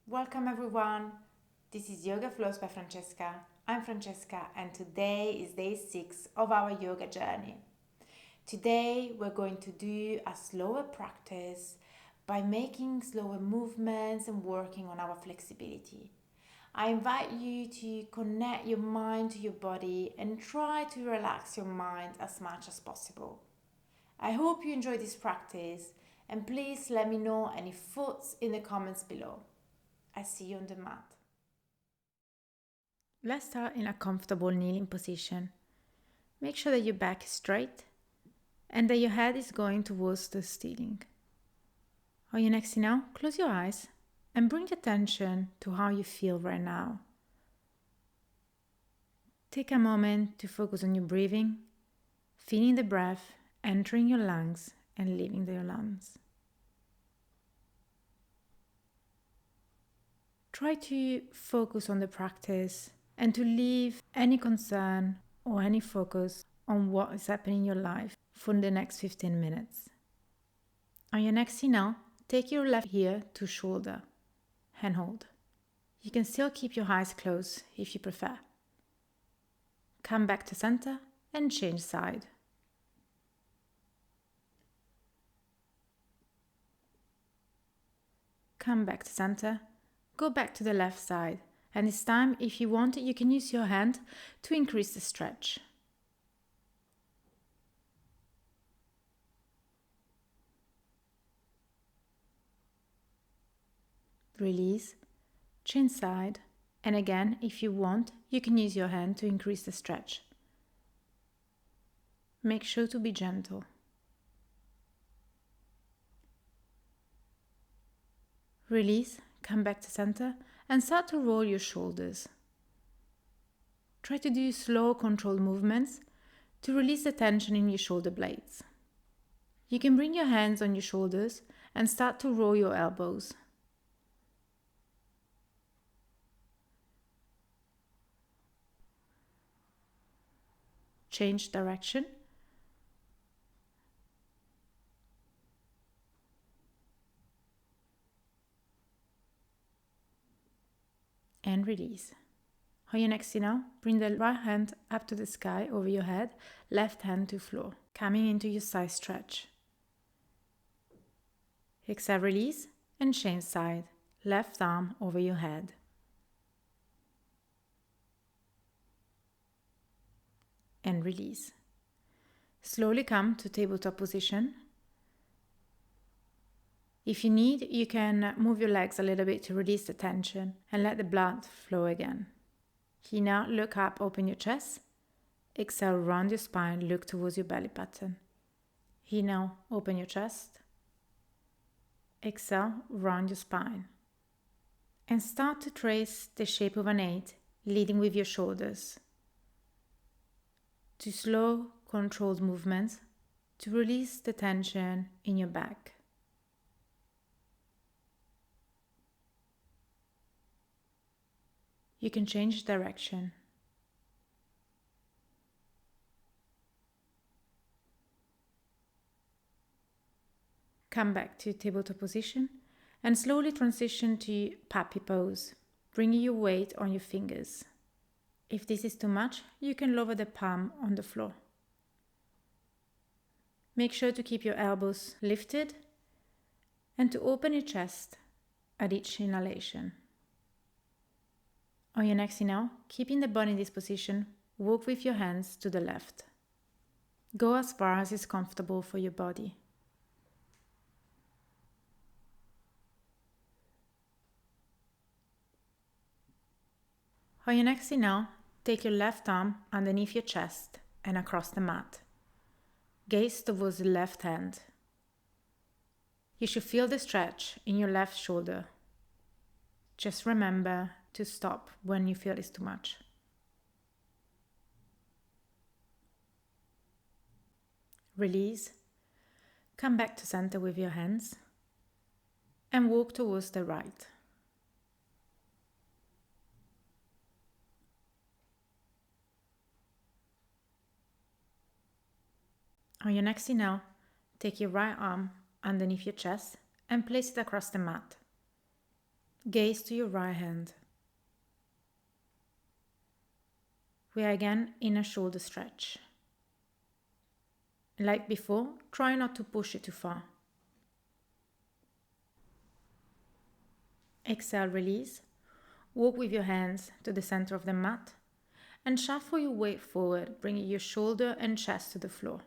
Welcome everyone. This is Yoga Flows by Francesca. I'm Francesca and today is day 6 of our yoga journey. Today we're going to do a slower practice by making slower movements and working on our flexibility. I invite you to connect your mind to your body and try to relax your mind as much as possible. I hope you enjoy this practice and please let me know any thoughts in the comments below. I see you on the mat. Let's start in a comfortable kneeling position. Make sure that your back is straight and that your head is going towards the ceiling. On your next inhale, close your eyes and bring your attention to how you feel right now. Take a moment to focus on your breathing, feeling the breath entering your lungs and leaving your lungs. Try to focus on the practice and to leave any concern or any focus on what is happening in your life for the next 15 minutes. On your next inhale, take your left ear to shoulder and hold. You can still keep your eyes closed if you prefer. Come back to center and change side. Come back to center. Go back to the left side, and this time, if you want it, you can use your hand to increase the stretch. Release, change side, and again, if you want, you can use your hand to increase the stretch. Make sure to be gentle. Release. Come back to center and start to roll your shoulders. Try to do slow, controlled movements to release the tension in your shoulder blades. You can bring your hands on your shoulders and start to roll your elbows. Change direction. And release. On your next inhale, bring the right hand up to the sky over your head, left hand to floor, coming into your side stretch. Exhale, release, and change side, left arm over your head. And release. Slowly come to tabletop position. If you need, you can move your legs a little bit to release the tension and let the blood flow again. Inhale, look up, open your chest. Exhale, round your spine, look towards your belly button. Inhale, open your chest. Exhale, round your spine. And start to trace the shape of an 8, leading with your shoulders. To slow, controlled movements to release the tension in your back. You can change direction. Come back to tabletop position and slowly transition to puppy pose, bringing your weight on your fingers. If this is too much, you can lower the palm on the floor. Make sure to keep your elbows lifted and to open your chest at each inhalation. On your next inhale, keeping the body in this position, walk with your hands to the left. Go as far as is comfortable for your body. On your next inhale, take your left arm underneath your chest and across the mat. Gaze towards the left hand. You should feel the stretch in your left shoulder. Just remember to stop when you feel it's too much. Release. Come back to center with your hands and walk towards the right. On your next inhale, take your right arm underneath your chest and place it across the mat. Gaze to your right hand. We are again in a shoulder stretch. Like before, try not to push it too far. Exhale, release. Walk with your hands to the center of the mat and shuffle your weight forward, bringing your shoulder and chest to the floor.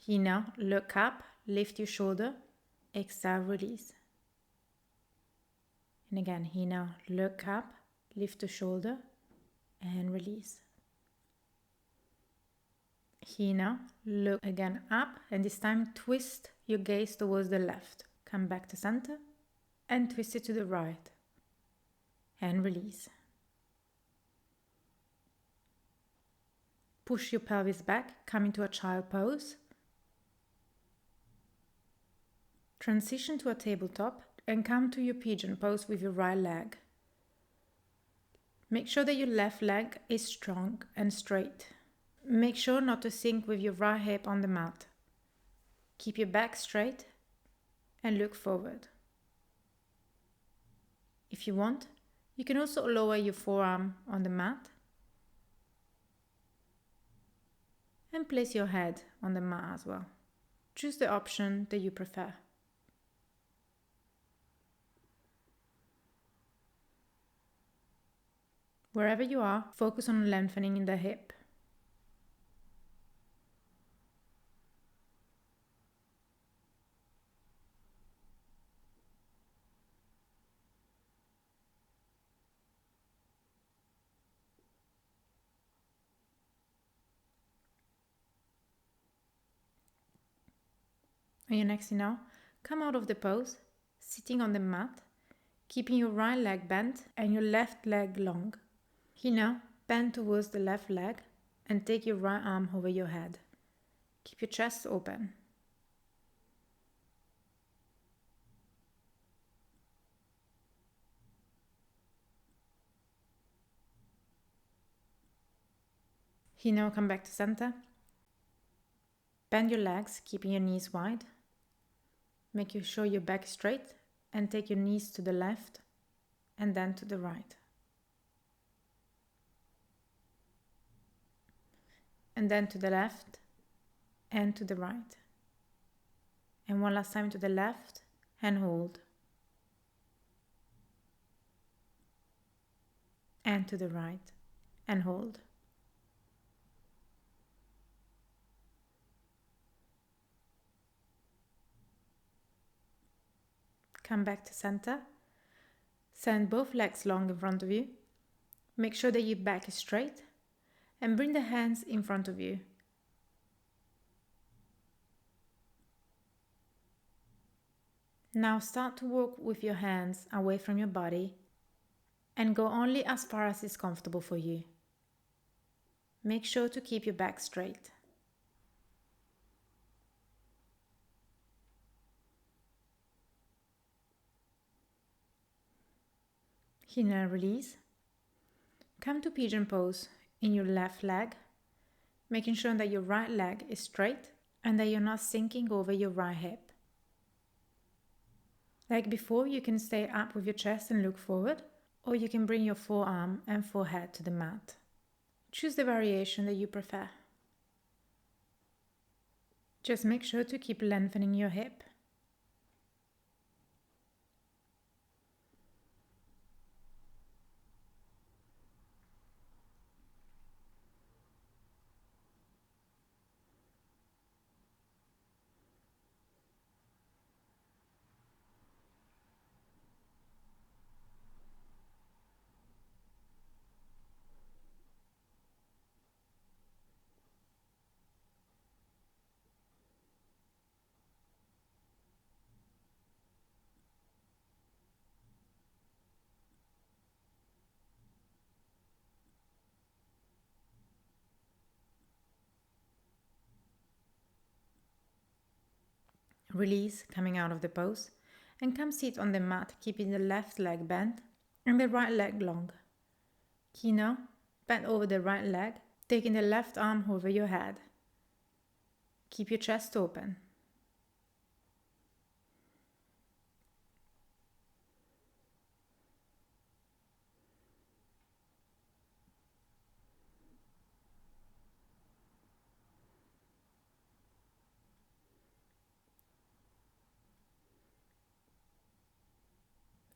Inhale, look up, lift your shoulder. Exhale, release. And again, inhale, look up, lift the shoulder and release. Inhale, look again up, and this time twist your gaze towards the left. Come back to center and twist it to the right and release. Push your pelvis back, come into a child pose. Transition to a tabletop and come to your pigeon pose with your right leg. Make sure that your left leg is strong and straight. Make sure not to sink with your right hip on the mat. Keep your back straight and look forward. If you want, you can also lower your forearm on the mat and place your head on the mat as well. Choose the option that you prefer. Wherever you are, focus on lengthening in the hip. On your next inhale, come out of the pose, sitting on the mat, keeping your right leg bent and your left leg long. Inhale, bend towards the left leg and take your right arm over your head. Keep your chest open. Inhale, come back to center. Bend your legs, keeping your knees wide. Make sure your back is straight and take your knees to the left and then to the right. And then to the left and to the right. And one last time to the left and hold. And to the right and hold. Come back to center. Send both legs long in front of you. Make sure that your back is straight and bring the hands in front of you. Now start to walk with your hands away from your body and go only as far as is comfortable for you. Make sure to keep your back straight. Inhale, release. Come to pigeon pose in your left leg, making sure that your right leg is straight and that you're not sinking over your right hip. Like before, you can stay up with your chest and look forward, or you can bring your forearm and forehead to the mat. Choose the variation that you prefer. Just make sure to keep lengthening your hip. Release, coming out of the pose, and come sit on the mat, keeping the left leg bent and the right leg long. Inhale, bend over the right leg, taking the left arm over your head. Keep your chest open.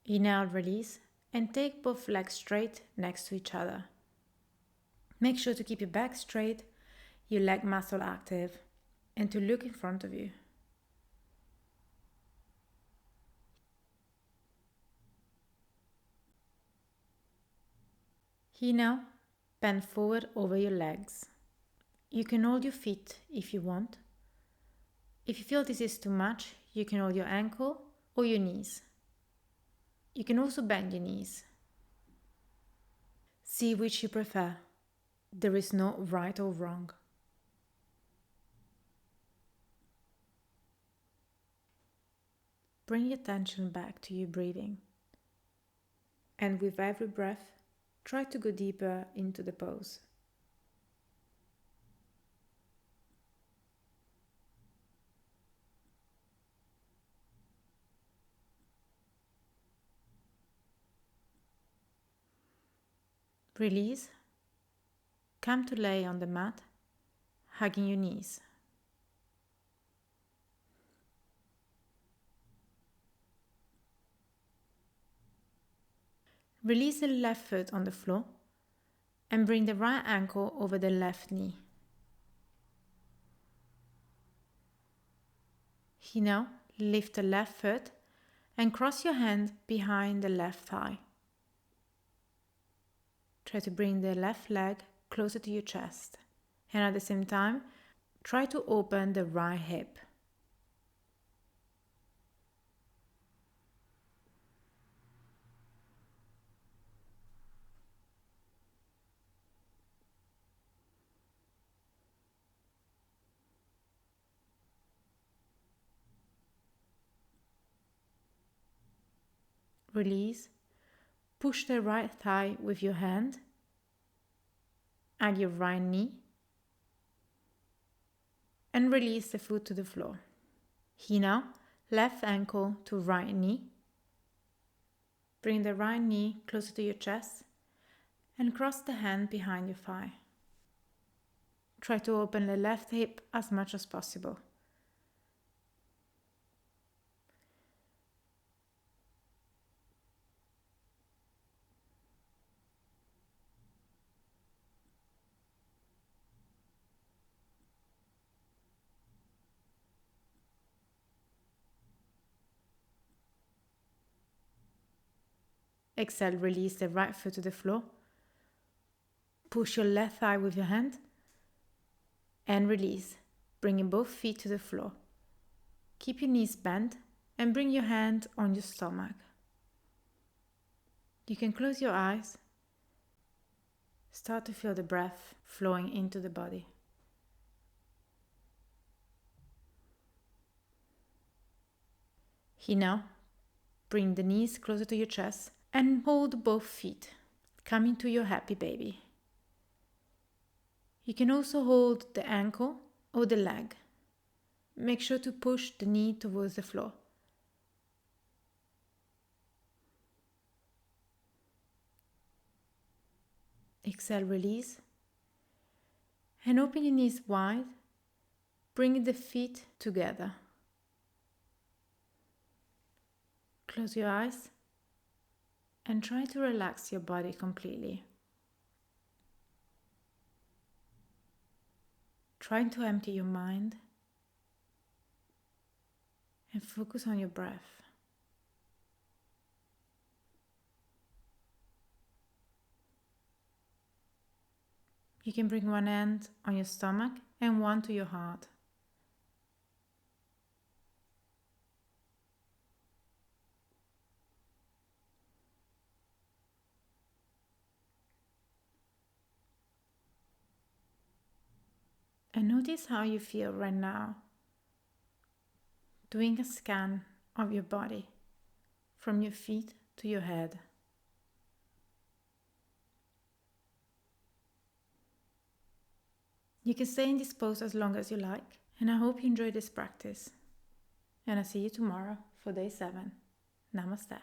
Inhale, release, and take both legs straight next to each other. Make sure to keep your back straight, your leg muscle active, and to look in front of you. Here now, bend forward over your legs. You can hold your feet if you want. If you feel this is too much, you can hold your ankle or your knees. You can also bend your knees. See which you prefer. There is no right or wrong. Bring your attention back to your breathing. And with every breath, try to go deeper into the pose. Release. Come to lay on the mat, hugging your knees. Release the left foot on the floor and bring the right ankle over the left knee. Here now, lift the left foot and cross your hand behind the left thigh. Try to bring the left leg closer to your chest, and at the same time, try to open the right hip. Release. Push the right thigh with your hand. Add your right knee. And release the foot to the floor. Here now, left ankle to right knee. Bring the right knee closer to your chest and cross the hand behind your thigh. Try to open the left hip as much as possible. Exhale, release the right foot to the floor. Push your left thigh with your hand and release, bringing both feet to the floor. Keep your knees bent and bring your hand on your stomach. You can close your eyes. Start to feel the breath flowing into the body. Here now, bring the knees closer to your chest and hold both feet, coming to your happy baby. You can also hold the ankle or the leg. Make sure to push the knee towards the floor. Exhale, release. And open your knees wide, bring the feet together. Close your eyes and try to relax your body completely. Try to empty your mind and focus on your breath. You can bring one hand on your stomach and one to your heart. And notice how you feel right now. Doing a scan of your body from your feet to your head. You can stay in this pose as long as you like, and I hope you enjoy this practice. And I'll see you tomorrow for day 7. Namaste.